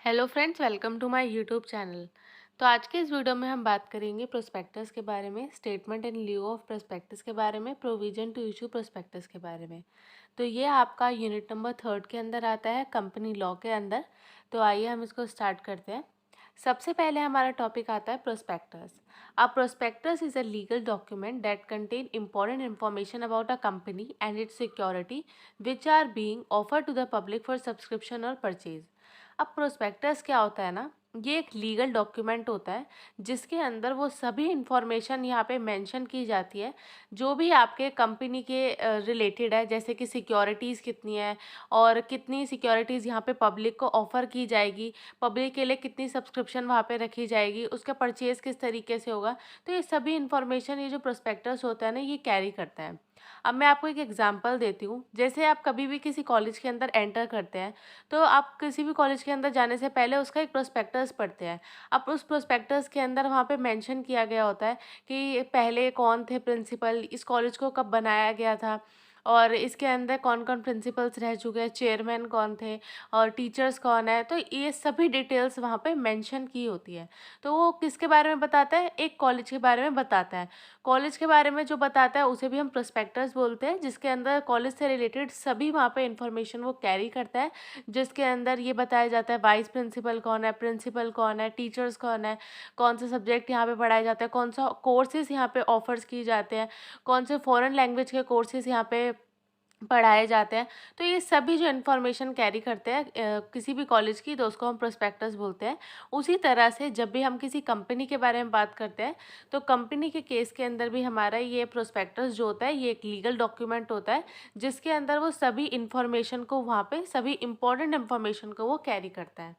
Hello friends, welcome to my YouTube channel. तो आज के इस वीडियो में हम बात करेंगे प्रोस्पेक्टस के बारे में, statement in lieu of prospectus के बारे में, प्रोविजन टू इशू प्रोस्पेक्टस के बारे में। तो ये आपका यूनिट नंबर 3 के अंदर आता है, कंपनी लॉ के अंदर। तो आइए हम इसको स्टार्ट करते हैं। सबसे पहले हमारा टॉपिक आता है prospectus. A prospectus is a legal document that contain important information about a company and its security which are being offer to the public for subscription or purchase. अब प्रोस्पेक्टस क्या होता है ना, ये एक लीगल डॉक्यूमेंट होता है जिसके अंदर वो सभी इंफॉर्मेशन यहाँ पे मेंशन की जाती है जो भी आपके कंपनी के रिलेटेड है, जैसे कि सिक्योरिटीज़ कितनी है और कितनी सिक्योरिटीज़ यहाँ पे पब्लिक को ऑफर की जाएगी, पब्लिक के लिए कितनी सब्सक्रिप्शन वहाँ पे रखी जाएगी, उसका परचेज किस तरीके से होगा। तो ये सभी इंफॉर्मेशन ये जो प्रोस्पेक्टस होता है ना, ये कैरी करता है। अब मैं आपको एक एग्जांपल देती हूँ। जैसे आप कभी भी किसी कॉलेज के अंदर एंटर करते हैं, तो आप किसी भी कॉलेज के अंदर जाने से पहले उसका एक प्रोस्पेक्टस पढ़ते हैं। अब उस प्रोस्पेक्टस के अंदर वहाँ पे मेंशन किया गया होता है कि पहले कौन थे प्रिंसिपल, इस कॉलेज को कब बनाया गया था और इसके अंदर कौन-कौन प्रिंसिपल्स रह चुके हैं, चेयरमैन कौन थे और टीचर्स कौन है। तो ये सभी डिटेल्स वहाँ पे मेंशन की होती है। तो वो किसके बारे में बताता है? एक कॉलेज के बारे में बताता है। कॉलेज के बारे में जो बताता है उसे भी हम प्रोस्पेक्टस बोलते हैं, जिसके अंदर कॉलेज से रिलेटेड सभी वहाँ पे इन्फॉर्मेशन वो कैरी करता है, जिसके अंदर ये बताया जाता है वाइस प्रिंसिपल कौन है, प्रिंसिपल कौन है, टीचर्स कौन है, कौन से सब्जेक्ट यहाँ पे पढ़ाए जाते हैं, कौन सा कोर्सेज़ यहाँ पे ऑफर्स किए जाते हैं, कौन से फॉरेन लैंग्वेज के कोर्सेज़ यहाँ पे पढ़ाए जाते हैं। तो ये सभी जो इन्फॉर्मेशन कैरी करते हैं किसी भी कॉलेज की, तो उसको हम प्रोस्पेक्टस बोलते हैं। उसी तरह से जब भी हम किसी कंपनी के बारे में बात करते हैं, तो कंपनी के केस के अंदर भी हमारा ये प्रोस्पेक्टस जो होता है, ये एक लीगल डॉक्यूमेंट होता है, जिसके अंदर वो सभी इन्फॉर्मेशन को वहाँ पे सभी इम्पोर्टेंट इन्फॉर्मेशन को वो कैरी करता है।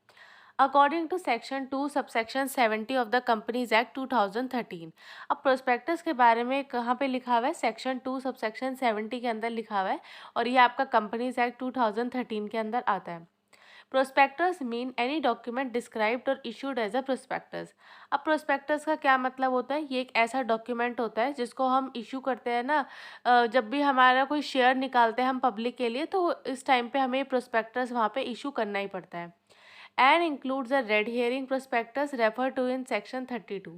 According to section 2 subsection 70 of the companies act 2013। अब प्रोस्पेक्टस के बारे में कहाँ पे लिखा हुआ है? सेक्शन 2 सबसेक्शन 70 के अंदर लिखा हुआ है और ये आपका कंपनीज एक्ट 2013 के अंदर आता है। Prospectus mean any document described और इशूड एज अ प्रोस्पेक्टस। अब प्रोस्पेक्टस का क्या मतलब होता है? ये एक ऐसा डॉक्यूमेंट होता है जिसको हम इशू करते हैं ना, जब भी हमारा कोई शेयर निकालते हैं हम पब्लिक के लिए, तो इस टाइम पे हमें प्रोस्पेक्टस वहाँ पे इशू करना ही पड़ता है। And includes a red herring prospectus refer to in section 32।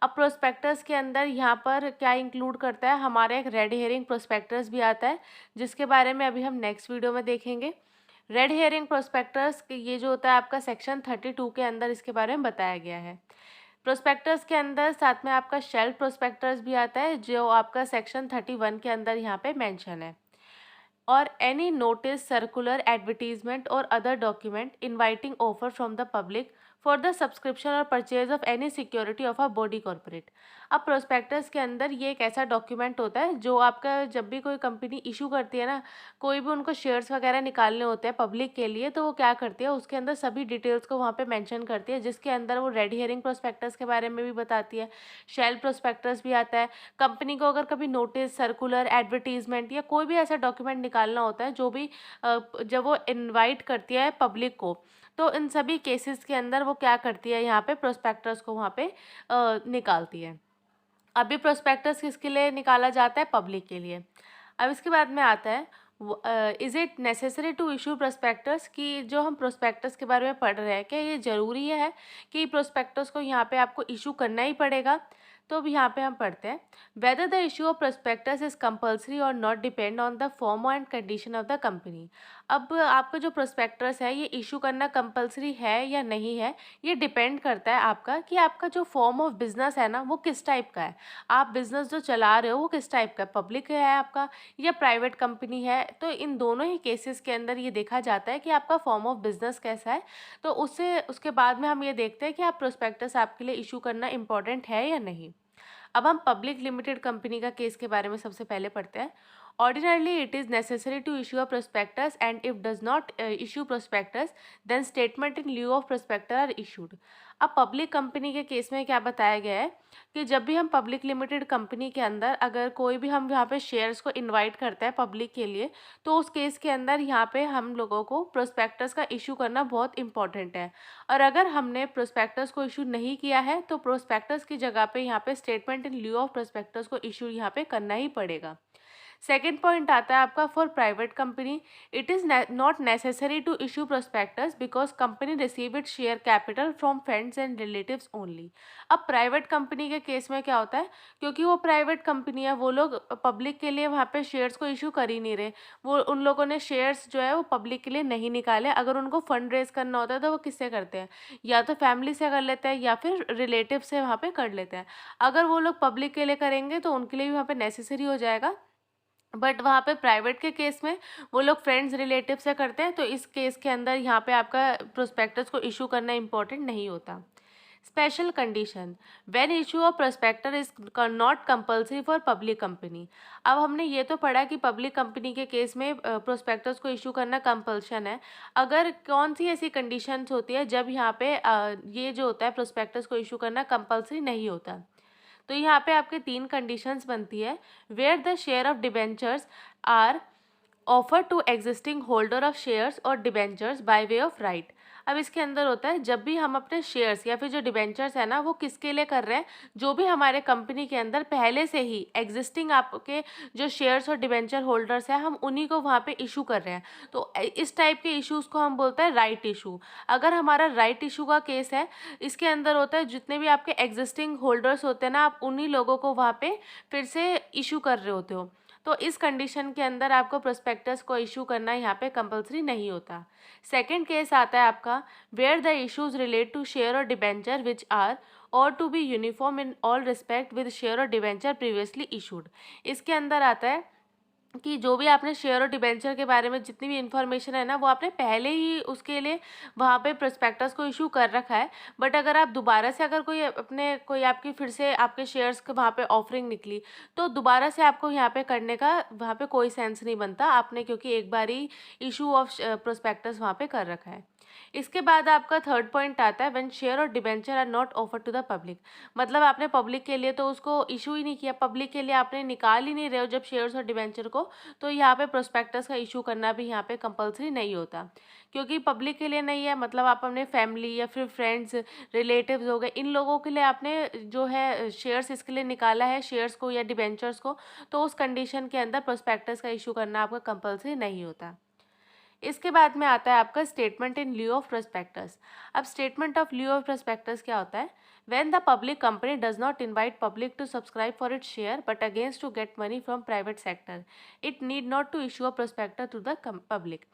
अब प्रोस्पेक्टस के अंदर यहाँ पर क्या इंक्लूड करता है? हमारा एक रेड हेयरिंग प्रोस्पेक्टस भी आता है, जिसके बारे में अभी हम नेक्स्ट वीडियो में देखेंगे। रेड हेयरिंग प्रोस्पेक्टस ये जो होता है आपका सेक्शन 32 के अंदर इसके बारे में बताया गया है। प्रोस्पेक्टस के अंदर साथ में आपका शेल्फ प्रोस्पेक्टस भी आता है, जो आपका सेक्शन 31 के अंदर यहाँ पे मेंशन है। और any notice, circular, advertisement or other document inviting offer from the public for the subscription or purchase of any security of a body corporate। अब प्रोस्पेक्टस के अंदर ये एक ऐसा डॉक्यूमेंट होता है जो आपका जब भी कोई कंपनी इशू करती है ना, कोई भी उनको शेयर्स वगैरह निकालने होते हैं पब्लिक के लिए, तो वो क्या करती है, उसके अंदर सभी डिटेल्स को वहाँ पे मेंशन करती है, जिसके अंदर वो रेड हेयरिंग प्रोस्पेक्टस के बारे में भी बताती है, शेल प्रोस्पेक्टस भी आता है। कंपनी को अगर कभी नोटिस, सर्कुलर, एडवर्टीजमेंट या कोई भी ऐसा डॉक्यूमेंट निकालना होता है जो भी जब वो इनवाइट करती है पब्लिक को, तो इन सभी केसेस के अंदर वो क्या करती है, यहाँ पे प्रोस्पेक्टस को वहाँ पे निकालती है। अभी प्रोस्पेक्टस किसके लिए निकाला जाता है? पब्लिक के लिए। अब इसके बाद में आता है is it necessary to issue prospectus, कि जो हम प्रोस्पेक्टस के बारे में पढ़ रहे हैं, क्या ये ज़रूरी है कि प्रोस्पेक्टस को यहाँ पे आपको इशू करना ही पड़ेगा? तो अब यहाँ पे हम पढ़ते हैं, whether the issue of prospectus is compulsory और not depend on the form and condition of the company. अब आपका जो प्रोस्पेक्टस है ये इशू करना कंपल्सरी है या नहीं है, ये डिपेंड करता है आपका कि आपका जो फॉर्म ऑफ बिजनेस है ना, वो किस टाइप का है। आप बिजनेस जो चला रहे हो वो किस टाइप का है, पब्लिक है आपका या प्राइवेट कंपनी है। तो इन दोनों ही केसेस के अंदर ये देखा जाता है कि आपका फॉर्म ऑफ बिजनेस कैसा है। तो उससे उसके बाद में हम ये देखते हैं कि आप प्रोस्पेक्टस आपके लिए इशू करना इम्पोर्टेंट है या नहीं। अब हम पब्लिक लिमिटेड कंपनी का केस के बारे में सबसे पहले पढ़ते हैं। Ordinarily it is necessary to issue a prospectus and if does not issue prospectus then statement in lieu of prospector are issued. अब पब्लिक कंपनी के केस में क्या बताया गया है कि जब भी हम पब्लिक लिमिटेड कंपनी के अंदर अगर कोई भी हम यहाँ पे शेयर्स को इनवाइट करते हैं पब्लिक के लिए, तो उस केस के अंदर यहाँ पे हम लोगों को प्रोस्पेक्टस का इशू करना बहुत इंपॉर्टेंट है। और अगर हमने प्रोस्पेक्टस को इशू नहीं किया है तो प्रोस्पेक्टस की जगह पे यहाँ पे statement in lieu of prospectus को इशू यहाँ पे करना ही पड़ेगा। सेकेंड पॉइंट आता है आपका for private company, it is not necessary to issue prospectus because company receive it share capital from friends and relatives only. अब प्राइवेट कंपनी के केस में क्या होता है, क्योंकि वो प्राइवेट कंपनी है, वो लोग पब्लिक के लिए वहाँ पे शेयर्स को इशू कर ही नहीं रहे। वो उन लोगों ने शेयर्स जो है वो पब्लिक के लिए नहीं निकाले। अगर उनको फंड रेज करना होता है तो वो किससे करते हैं, या तो फैमिली से कर लेते हैं या फिर रिलेटिव से वहाँ पे कर लेते हैं। अगर वो लोग पब्लिक के लिए करेंगे तो उनके लिए भी वहाँ पे नेसेसरी हो जाएगा। बट वहाँ पे प्राइवेट के केस में वो लोग फ्रेंड्स रिलेटिव से करते हैं, तो इस केस के अंदर यहाँ पे आपका प्रोस्पेक्टस को इशू करना इम्पोर्टेंट नहीं होता। Special condition, when issue of prospector is not compulsory for public company. अब हमने ये तो पढ़ा कि पब्लिक कंपनी के केस में प्रोस्पेक्टस को इशू करना कंपल्शन है। अगर कौन सी ऐसी कंडीशंस होती है जब यहाँ पे ये जो होता है प्रोस्पेक्टस को इशू करना कंपल्सरी नहीं होता। तो यहाँ पे आपके तीन कंडीशंस बनती है। Where the share of debentures are offer to existing holder of shares और debentures by way of right. अब इसके अंदर होता है जब भी हम अपने शेयर्स या फिर जो डिबेंचर्स है ना वो किसके लिए कर रहे हैं, जो भी हमारे कंपनी के अंदर पहले से ही एग्जिस्टिंग आपके जो शेयर्स और डिबेंचर होल्डर्स हैं, हम उन्हीं को वहाँ पे इशू कर रहे हैं। तो इस टाइप के इशूज़ को हम बोलते हैं राइट इशू। अगर हमारा राइट इशू का केस है, इसके अंदर होता है जितने भी आपके एग्जिस्टिंग होल्डर्स होते हैं ना, आप उन्हीं लोगों को वहाँ पे फिर से इशू कर रहे होते हो। तो इस कंडीशन के अंदर आपको प्रोस्पेक्टस को इशू करना यहाँ पे कंपलसरी नहीं होता। सेकंड केस आता है आपका where the issues relate to share और debenture which are or to be uniform in all respect with share और डिबेंचर प्रीवियसली इशूड। इसके अंदर आता है कि जो भी आपने शेयर और डिबेंचर के बारे में जितनी भी इन्फॉर्मेशन है ना, वो आपने पहले ही उसके लिए वहाँ पे प्रोस्पेक्टस को इशू कर रखा है। बट अगर आप दोबारा से अगर कोई आपकी फिर से आपके शेयर्स के वहाँ पे ऑफरिंग निकली, तो दोबारा से आपको यहाँ पे करने का वहाँ पे कोई सेंस नहीं बनता आपने, क्योंकि एक बार ही इशू ऑफ प्रोस्पेक्टस वहाँ पे कर रखा है। इसके बाद आपका थर्ड पॉइंट आता है व्हेन शेयर और debenture are not offer to the public. मतलब आपने पब्लिक के लिए तो उसको इशू ही नहीं किया, पब्लिक के लिए आपने निकाल ही नहीं रहे हो जब शेयर्स और डिबेंचर को, तो यहाँ पे प्रोस्पेक्टस का इशू करना भी यहाँ पे कंपलसरी नहीं होता। क्योंकि पब्लिक के लिए नहीं है, मतलब आप अपने फैमिली या फिर फ्रेंड्स रिलेटिव्स हो गए, इन लोगों के लिए आपने जो है शेयर्स इसके लिए निकाला है, शेयर्स को या डिबेंचर्स को, तो उस कंडीशन के अंदर प्रोस्पेक्टस का इशू करना आपका कंपलसरी नहीं होता। इसके बाद में आता है आपका statement in lieu of prospectus. अब statement of lieu of prospectus क्या होता है, when the public company does not invite public to subscribe for its share but against to get money from private sector, it need not to issue a prospectus to the public।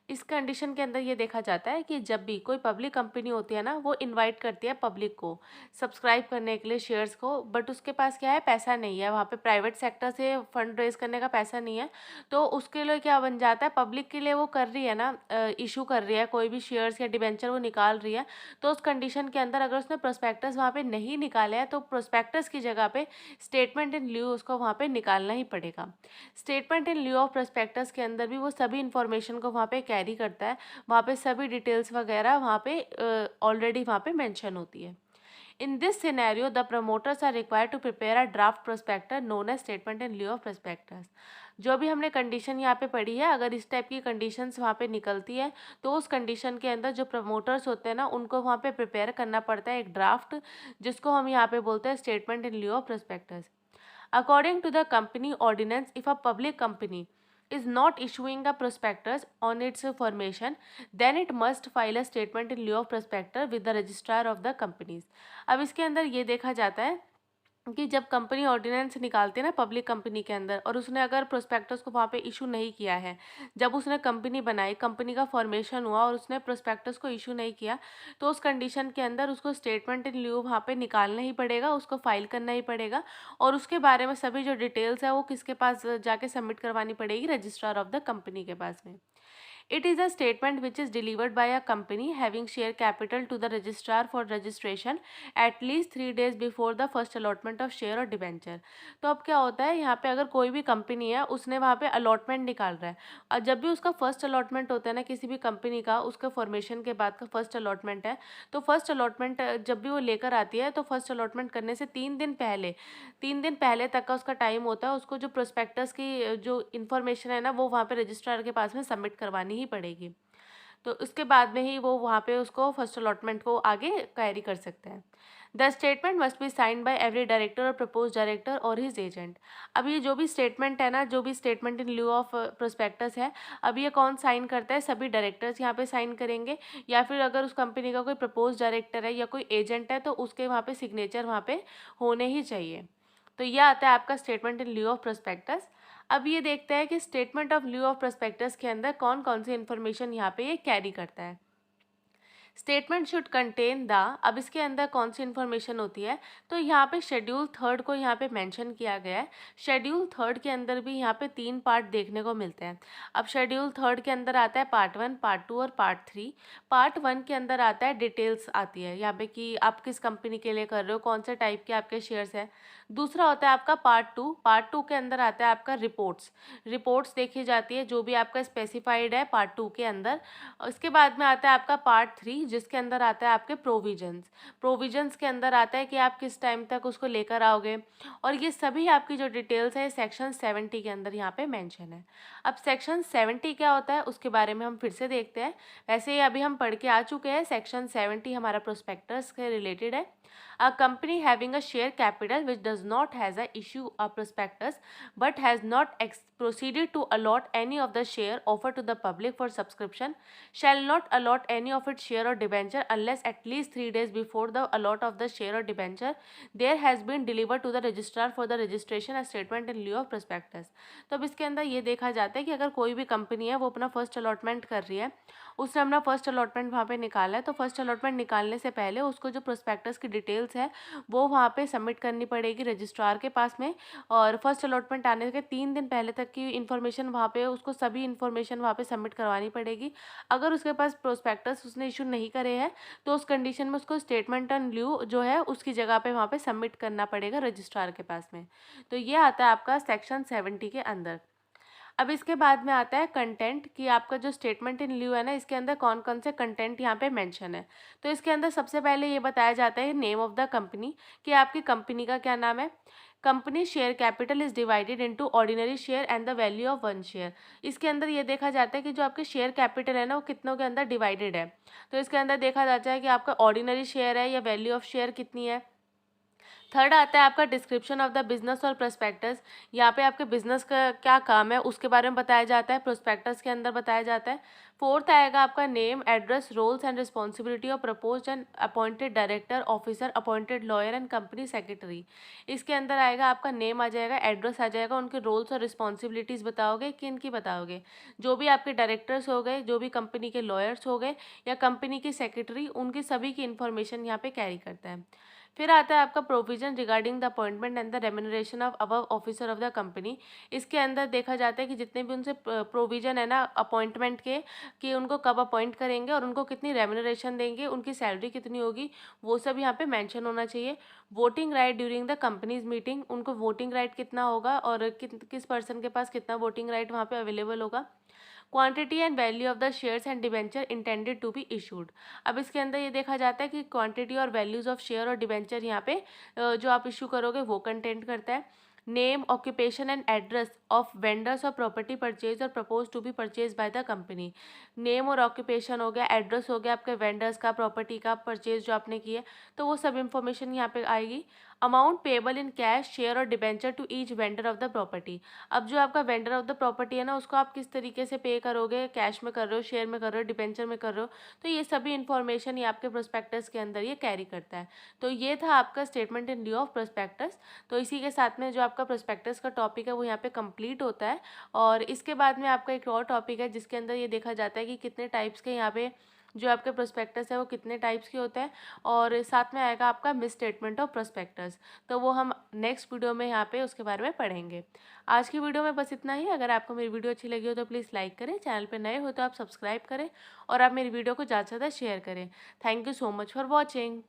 इस condition के अंदर ये देखा जाता है कि जब भी कोई पब्लिक कंपनी होती है ना, वो इनवाइट करती है पब्लिक को सब्सक्राइब करने के लिए शेयर्स को, बट उसके पास क्या है, पैसा नहीं है, वहाँ पे प्राइवेट सेक्टर से फंड रेज करने का पैसा नहीं है। तो उसके लिए क्या बन जाता है, पब्लिक के लिए वो कर रही है ना, इशू कर रही है कोई भी शेयर्स या डिबेंचर वो निकाल रही है। तो उस कंडीशन के अंदर अगर उसने प्रोस्पेक्टस वहाँ पे नहीं निकाले हैं, तो प्रोस्पेक्टस की जगह पे स्टेटमेंट इन ल्यू उसको वहाँ पे निकालना ही पड़ेगा। Statement in lieu of prospectus के अंदर भी वो सभी इन्फॉर्मेशन को वहाँ पे कैरी करता है, वहाँ पे सभी डिटेल्स वगैरह वहाँ पे ऑलरेडी वहाँ पे मेंशन होती है। In this scenario, the promoters are required to prepare a draft prospectus known as statement in lieu of prospectus। जो भी हमने कंडीशन यहाँ पे पढ़ी है, अगर इस टाइप की कंडीशंस वहाँ पे निकलती है, तो उस कंडीशन के अंदर जो प्रमोटर्स होते हैं ना, उनको वहाँ पे प्रिपेयर करना पड़ता है एक ड्राफ्ट, जिसको हम यहाँ पे बोलते हैं statement in lieu of prospectus. According to the company ordinance, if a public company is not issuing a prospectus on its formation, then it must file a statement in lieu of prospectus with the registrar of the companies। अब इसके अंदर ये देखा जाता है कि जब company ordinance निकालती है ना पब्लिक कंपनी के अंदर, और उसने अगर प्रोस्पेक्टस को वहाँ पे इशू नहीं किया है, जब उसने कंपनी बनाई, कंपनी का फॉर्मेशन हुआ और उसने प्रोस्पेक्टस को इशू नहीं किया, तो उस कंडीशन के अंदर उसको स्टेटमेंट इन ल्यू वहाँ पे निकालना ही पड़ेगा, उसको फाइल करना ही पड़ेगा, और उसके बारे में सभी जो डिटेल्स है वो किसके पास जाके सबमिट करवानी पड़ेगी, रजिस्ट्रार ऑफ द कंपनी के पास में। It is a statement which is delivered by a company having share capital to the registrar for registration at least 3 days before the first allotment of share or debenture। तो अब क्या होता है, यहाँ पे अगर कोई भी कंपनी है, उसने वहाँ पे अलॉटमेंट निकाल रहा है, और जब भी उसका फर्स्ट अलॉटमेंट होता है ना किसी भी कंपनी का, उसके फॉर्मेशन के बाद का फर्स्ट अलॉटमेंट है, तो फर्स्ट अलॉटमेंट जब भी वो लेकर आती है, तो फर्स्ट अलॉटमेंट करने से 3 दिन पहले तक का उसका टाइम होता है, उसको जो प्रोस्पेक्टस की जो इन्फॉर्मेशन है ना, वो वहाँ पे रजिस्ट्रार के पास में सबमिट करवानी ही पड़ेगी। तो उसके बाद में ही वो वहाँ पे उसको फर्स्ट अलॉटमेंट को आगे कैरी कर सकते हैं। The statement must be signed by every director और प्रपोज डायरेक्टर और हिज एजेंट। अब ये जो भी स्टेटमेंट है ना, जो भी statement in lieu of prospectus है, अब ये कौन साइन करता है? सभी डायरेक्टर्स यहाँ पे साइन करेंगे, या फिर अगर उस कंपनी का कोई प्रपोज डायरेक्टर है या कोई एजेंट है तो उसके वहाँ पे सिग्नेचर वहाँ पे होने ही चाहिए। तो ये आता है आपका statement in lieu of prospectus. अब ये देखते हैं कि statement of lieu of prospectus के अंदर कौन कौन सी इन्फॉर्मेशन यहाँ पे ये कैरी करता है। स्टेटमेंट शुड कंटेन द, अब इसके अंदर कौन सी इन्फॉर्मेशन होती है? तो यहाँ पे शेड्यूल थर्ड को यहाँ पे मेंशन किया गया है। शेड्यूल थर्ड के अंदर भी यहाँ पे 3 पार्ट देखने को मिलते हैं। अब शेड्यूल थर्ड के अंदर आता है पार्ट 1, पार्ट 2 और पार्ट 3। पार्ट 1 के अंदर आता है डिटेल्स आती है यहाँ पे कि आप किस कंपनी के लिए कर रहे हो, कौन से टाइप के आपके शेयर्स हैं। दूसरा होता है आपका पार्ट 2। पार्ट 2 के अंदर आता है आपका रिपोर्ट्स देखी जाती है जो भी आपका स्पेसिफाइड है पार्ट 2 के अंदर। इसके बाद में आता है आपका पार्ट 3 जिसके अंदर आता है आपके प्रोविजंस के अंदर आता है कि आप किस टाइम तक उसको लेकर आओगे, और ये सभी आपकी जो डिटेल्स है सेक्शन 70 के अंदर यहाँ पे मेंशन है। अब सेक्शन 70 क्या होता है उसके बारे में हम फिर से देखते हैं। वैसे ही अभी हम पढ़ के आ चुके हैं। सेक्शन 70 हमारा प्रोस्पेक्टस के रिलेटेड है। A company having a share capital which does not has a issue a prospectus but has not proceeded to allot any of the share offered to the public for subscription shall not allot any of its share or debenture unless at least 3 days before the allot of the share or debenture there has been delivered to the registrar for the registration as statement in lieu of prospectus। तो अब इसके अंदर ये देखा जाता है कि अगर कोई भी कंपनी है वो अपना फर्स्ट अलॉटमेंट कर रही है, उसने अपना फर्स्ट अलॉटमेंट वहाँ पे निकाला है, तो फर्स्ट अलॉटमेंट निकालने से पहले उसको जो प्रोस्पेक्टस की डिटेल्स है वो वहाँ पे सबमिट करनी पड़ेगी रजिस्ट्रार के पास में। और फर्स्ट अलॉटमेंट आने के 3 दिन पहले तक की इन्फॉर्मेशन वहाँ पे उसको सभी इन्फॉर्मेशन वहाँ पे सबमिट करवानी पड़ेगी। अगर उसके पास प्रोस्पेक्टस उसने इशू नहीं करे हैं तो उस कंडीशन में उसको स्टेटमेंट ऑन ल्यू जो है उसकी जगह पे वहाँ पे सबमिट करना पड़ेगा रजिस्ट्रार के पास में। तो ये आता है आपका सेक्शन 70 के अंदर। अब इसके बाद में आता है कंटेंट कि आपका जो स्टेटमेंट इन ल्यू है ना, इसके अंदर कौन कौन से कंटेंट यहाँ पे मेंशन है। तो इसके अंदर सबसे पहले ये बताया जाता है नेम ऑफ द कंपनी, कि आपकी कंपनी का क्या नाम है। Company share capital is divided into ordinary share and the value of 1 share. इसके अंदर ये देखा जाता है कि जो आपके शेयर कैपिटल है ना वो कितनों के अंदर डिवाइडेड है। तो इसके अंदर देखा जाता है कि आपका ऑर्डिनरी शेयर है या वैल्यू ऑफ शेयर कितनी है। थर्ड आता है आपका डिस्क्रिप्शन ऑफ द बिजनेस और प्रोस्पेक्टस। यहाँ पे आपके बिजनेस का क्या काम है उसके बारे में बताया जाता है, प्रोस्पेक्टस के अंदर बताया जाता है। फोर्थ आएगा आपका name, address, roles and responsibility of proposed and appointed director, officer, appointed lawyer and company secretary. इसके अंदर आएगा आपका नेम आ जाएगा, एड्रेस आ जाएगा, उनके रोल्स और रिस्पॉन्सिबिलिटीज़ बताओगे, किन की बताओगे, जो भी आपके डायरेक्टर्स हो गए, जो भी कंपनी के लॉयर्स हो गए या कंपनी की सेक्रेटरी, उनकी सभी की इन्फॉर्मेशन यहाँ पे कैरी करता है। फिर आता है आपका provision regarding the appointment and the remuneration of above officer of the company. इसके अंदर देखा जाता है कि जितने भी उनसे प्रोविजन है ना अपॉइंटमेंट के, कि उनको कब अपॉइंट करेंगे और उनको कितनी रेम्यूनरेशन देंगे, उनकी सैलरी कितनी होगी, वो सब यहाँ पे मेंशन होना चाहिए। Voting right during the companies meeting, उनको वोटिंग राइट कितना होगा और किस पर्सन के पास कितना वोटिंग राइट वहाँ पे अवेलेबल होगा। Quantity and value of the shares and debenture intended to be issued. अब इसके अंदर ये देखा जाता है कि क्वांटिटी और वैल्यूज ऑफ शेयर और डिबेंचर यहाँ पे जो आप इशू करोगे वो कंटेंट करता है। Name, occupation and address of vendors or property purchase or propose to be purchase by the company. Name और ऑक्यूपेशन हो गया, एड्रेस हो गया आपके वेंडर्स का, प्रॉपर्टी का परचेज जो आपने किया, तो वो सब इन्फॉर्मेशन यहाँ पे आएगी। Amount payable in cash, share और debenture to each vendor of the property. अब जो आपका वेंडर ऑफ द प्रॉपर्टी है ना उसको आप किस तरीके से पे करोगे, कैश में कर रहे हो, शेयर में कर रहे हो, डिबेंचर में कर रहे हो, तो ये सभी इन्फॉर्मेशन ये आपके प्रोस्पेक्टस के अंदर ये कैरी करता है। तो ये था आपका statement in lieu of prospectus. तो इसी के साथ में जो आपका प्रोस्पेक्टस का टॉपिक है वो यहाँ पे कंप्लीट होता है। और इसके बाद में आपका एक और टॉपिक है जिसके अंदर ये देखा जाता है कि कितने टाइप्स के यहाँ पे जो आपके प्रोस्पेक्टस है वो कितने टाइप्स के होते हैं, और साथ में आएगा आपका मिस स्टेटमेंट ऑफ प्रोस्पेक्टस। तो वो हम नेक्स्ट वीडियो में यहाँ पे उसके बारे में पढ़ेंगे। आज की वीडियो में बस इतना ही। अगर आपको मेरी वीडियो अच्छी लगी हो तो प्लीज़ लाइक करें, चैनल पे नए हो तो आप सब्सक्राइब करें और आप मेरी वीडियो को ज़्यादा से ज़्यादा शेयर करें। Thank you so much for watching.